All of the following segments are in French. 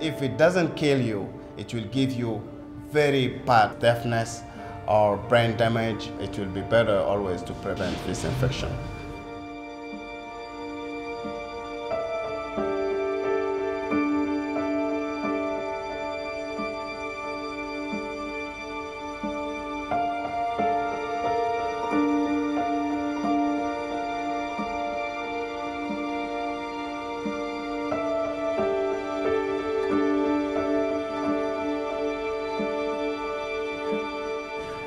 If it doesn't kill you, it will give you very bad deafness or brain damage. It will be better always to prevent this infection.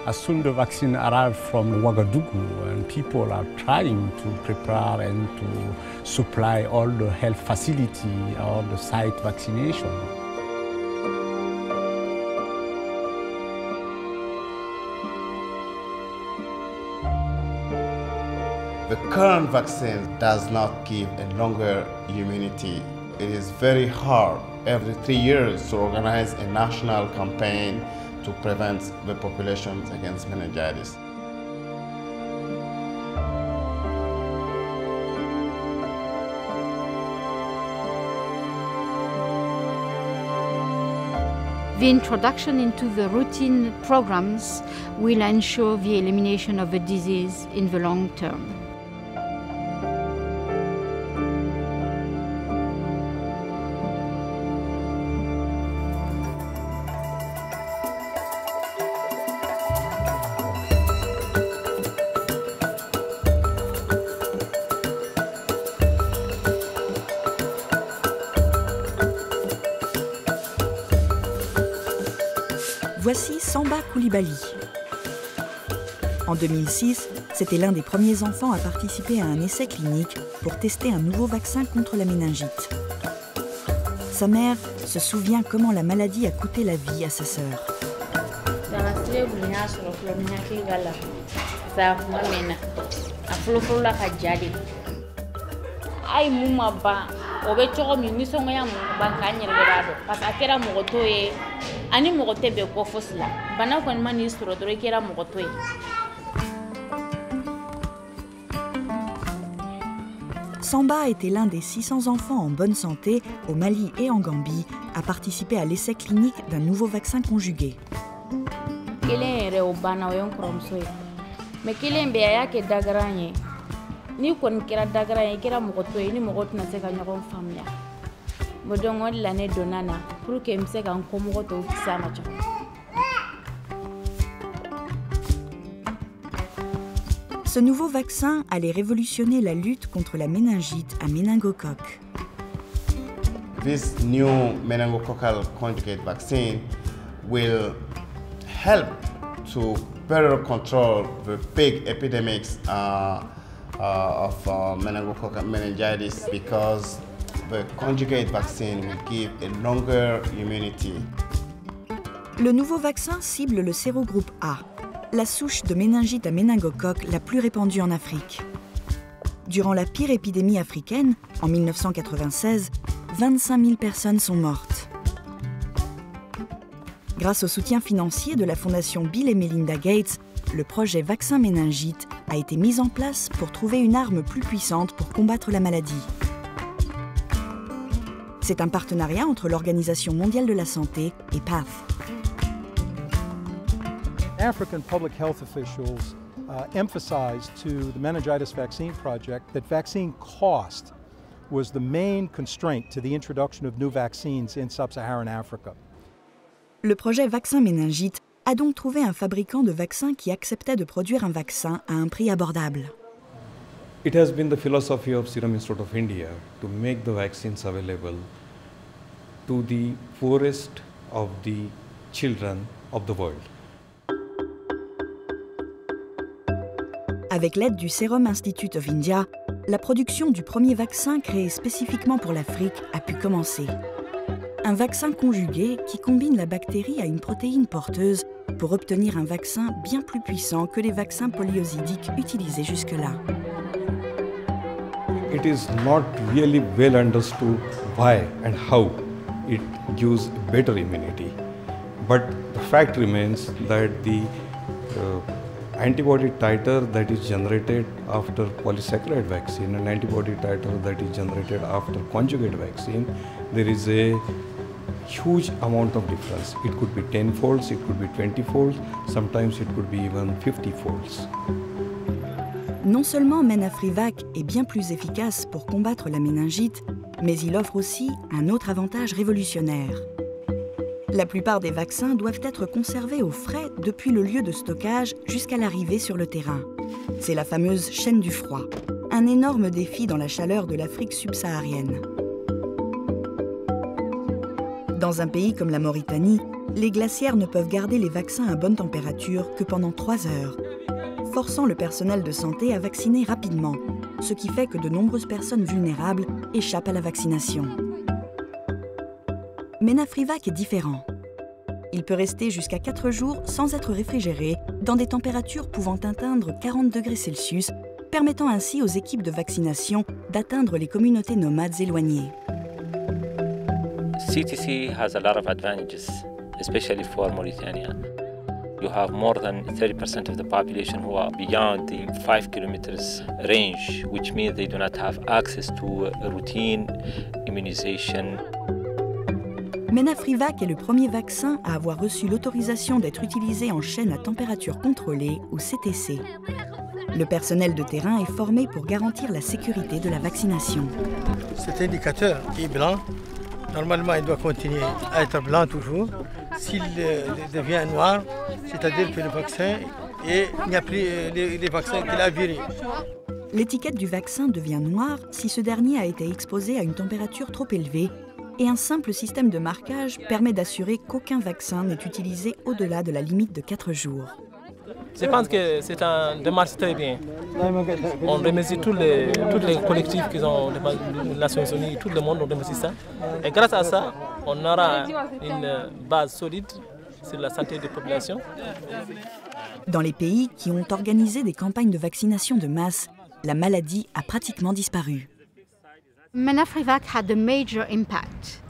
As soon the vaccine arrived from Ouagadougou, and people are trying to prepare and to supply all the health facility, all the site vaccination. The current vaccine does not give a longer immunity. It is very hard every 3 years to organize a national campaign to prevent the populations against meningitis. The introduction into the routine programs will ensure the elimination of the disease in the long term. Voici Samba Koulibaly. En 2006, c'était l'un des premiers enfants à participer à un essai clinique pour tester un nouveau vaccin contre la méningite. Sa mère se souvient comment la maladie a coûté la vie à sa sœur. Samba était l'un des 600 enfants en bonne santé au Mali et en Gambie à participer à l'essai clinique d'un nouveau vaccin conjugué. Ce nouveau vaccin allait révolutionner la lutte contre la méningite à méningocoque. This new meningococcal conjugate vaccine will help to better control the big epidemics of meningococcal meningitis because the conjugate vaccine will give a longer immunity. Le nouveau vaccin cible le sérogroupe A, la souche de méningite à méningocoque la plus répandue en Afrique. Durant la pire épidémie africaine, en 1996, 25 000 personnes sont mortes. Grâce au soutien financier de la fondation Bill et Melinda Gates, le projet Vaccins Méningite a été mis en place pour trouver une arme plus puissante pour combattre la maladie. C'est un partenariat entre l'Organisation mondiale de la santé et PATH. African public health officials emphasized to the meningitis vaccine project that vaccine cost was the main constraint to the introduction of new vaccines in sub-Saharan Africa. Le projet Vaccins Méningite a donc trouvé un fabricant de vaccins qui acceptait de produire un vaccin à un prix abordable. It has been the philosophy of Serum Institute of India to make the vaccines available to the poorest of the children of the world. Avec l'aide du Serum Institute of India, la production du premier vaccin créé spécifiquement pour l'Afrique a pu commencer. Un vaccin conjugué qui combine la bactérie à une protéine porteuse pour obtenir un vaccin bien plus puissant que les vaccins polyosidiques utilisés jusque-là. It is not really well understood why and how it gives better immunity. But the fact remains that the antibody titer that is generated after polysaccharide vaccine and antibody titer that is generated after conjugate vaccine, there is a huge amount of difference. It could be 10 folds, it could be 20 folds, sometimes it could be even 50 folds. Non seulement MenAfriVac est bien plus efficace pour combattre la méningite, mais il offre aussi un autre avantage révolutionnaire. La plupart des vaccins doivent être conservés au frais depuis le lieu de stockage jusqu'à l'arrivée sur le terrain. C'est la fameuse chaîne du froid, un énorme défi dans la chaleur de l'Afrique sub-saharienne. Dans un pays comme la Mauritanie, les glacières ne peuvent garder les vaccins à bonne température que pendant 3 heures, forçant le personnel de santé à vacciner rapidement, ce qui fait que de nombreuses personnes vulnérables échappent à la vaccination. MenAfriVac est différent. Il peut rester jusqu'à 4 jours sans être réfrigéré, dans des températures pouvant atteindre 40 degrés Celsius, permettant ainsi aux équipes de vaccination d'atteindre les communautés nomades éloignées. CTC has a lot of advantages, especially for Mauritania. You have more than 30% of the population who are beyond the 5 kilometers range, which means they do not have access to routine immunization. MenAfriVac est le premier vaccin à avoir reçu l'autorisation d'être utilisé en chaîne à température contrôlée, ou CTC. Le personnel de terrain est formé pour garantir la sécurité de la vaccination. Cet indicateur qui est blanc, normalement il doit continuer à être blanc toujours. S'il devient noir, c'est-à-dire que le vaccin, il n'y a plus les vaccins qu'il a virés. L'étiquette du vaccin devient noire si ce dernier a été exposé à une température trop élevée, et un simple système de marquage permet d'assurer qu'aucun vaccin n'est utilisé au-delà de la limite de 4 jours. Je pense que c'est un démarche très bien. On remercie tous les collectifs qui ont les Nations Unies, tout le monde, on remercie ça. Et grâce à ça, on aura une base solide sur la santé des populations. Dans les pays qui ont organisé des campagnes de vaccination de masse, la maladie a pratiquement disparu. MenAfriVac had a major impact.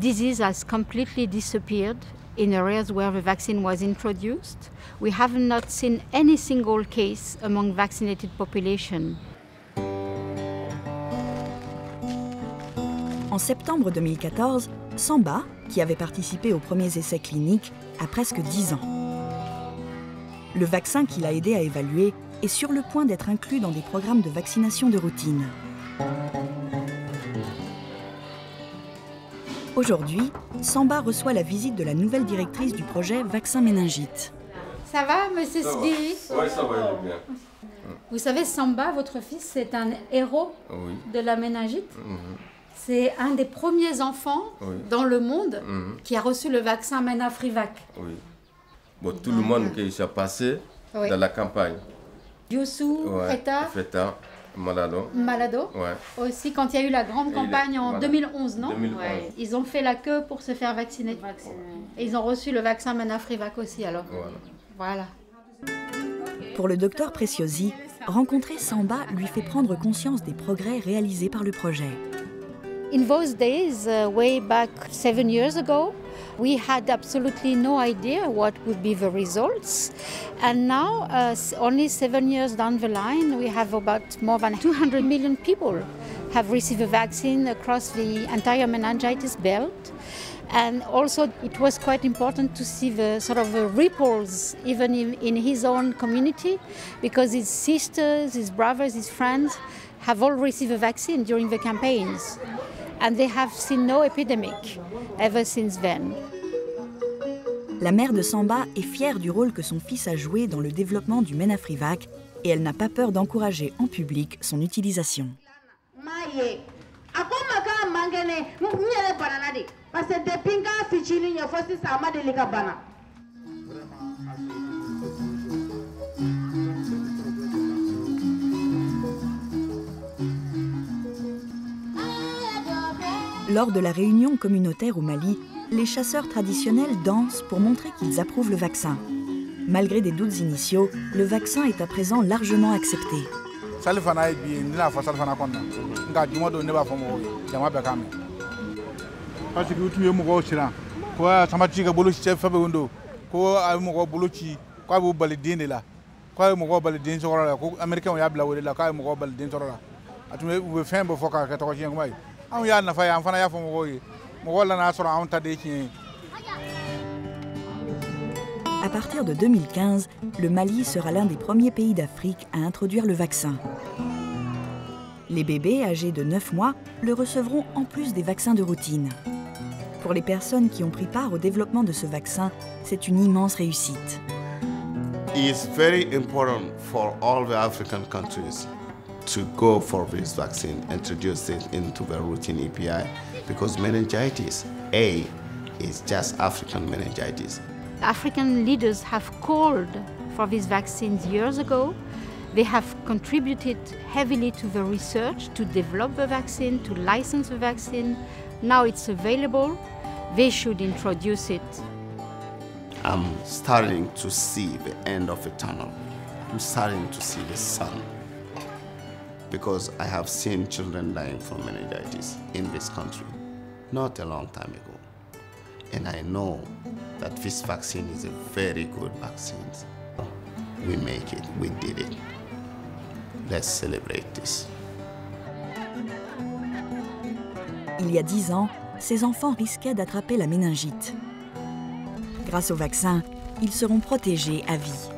Disease has completely disappeared in areas where the vaccine was introduced. We have not seen any single case among vaccinated population. En septembre 2014, Samba, qui avait participé aux premiers essais cliniques, a presque 10 ans. Le vaccin qu'il a aidé à évaluer est sur le point d'être inclus dans des programmes de vaccination de routine. Aujourd'hui, Samba reçoit la visite de la nouvelle directrice du projet Vaccins Méningite. Ça va, monsieur Sbiri? Oui, ça va, il est bien. Vous savez, Samba, votre fils, c'est un héros de la méningite. C'est un des premiers enfants dans le monde qui a reçu le vaccin MenAfriVac. Oui. Bon, tout le monde qui est passé dans la campagne. Youssou, Feta, Malado. Ouais. Aussi, quand il y a eu la grande campagne en 2011, non? 2011. Ils ont fait la queue pour se faire vacciner. Et ils ont reçu le vaccin MenAfriVac aussi, alors. Voilà. Pour le docteur Preciosi, rencontrer Samba lui fait prendre conscience des progrès réalisés par le projet. In those days, way back 7 years ago, we had absolutely no idea what would be the results. And now, only 7 years down the line, we have about more than 200 million people have received a vaccine across the entire meningitis belt. And also, it was quite important to see the sort of ripples, even in his own community, because his sisters, his brothers, his friends have all received a vaccine during the campaigns. And they have seen no epidemic ever since then. La mère de Samba est fière du rôle que son fils a joué dans le développement du MenAfriVac et elle n'a pas peur d'encourager en public son utilisation. Lors de la réunion communautaire au Mali, les chasseurs traditionnels dansent pour montrer qu'ils approuvent le vaccin. Malgré des doutes initiaux, le vaccin est à présent largement accepté. À partir de 2015, le Mali sera l'un des premiers pays d'Afrique à introduire le vaccin. Les bébés âgés de 9 mois le recevront en plus des vaccins de routine. Pour les personnes qui ont pris part au développement de ce vaccin, c'est une immense réussite. It's very important for all the African countries to go for this vaccine, introduce it into the routine EPI, because meningitis A is just African meningitis. African leaders have called for these vaccines years ago. They have contributed heavily to the research, to develop the vaccine, to license the vaccine. Now it's available. They should introduce it. I'm starting to see the end of the tunnel. I'm starting to see the sun. Because I have seen children dying from meningitis in this country, not a long time ago. And I know that this vaccine is a very good vaccine. We make it, we did it. Let's celebrate this. Il y a 10 ans, ces enfants risquaient d'attraper la méningite. Grâce au vaccin, ils seront protégés à vie.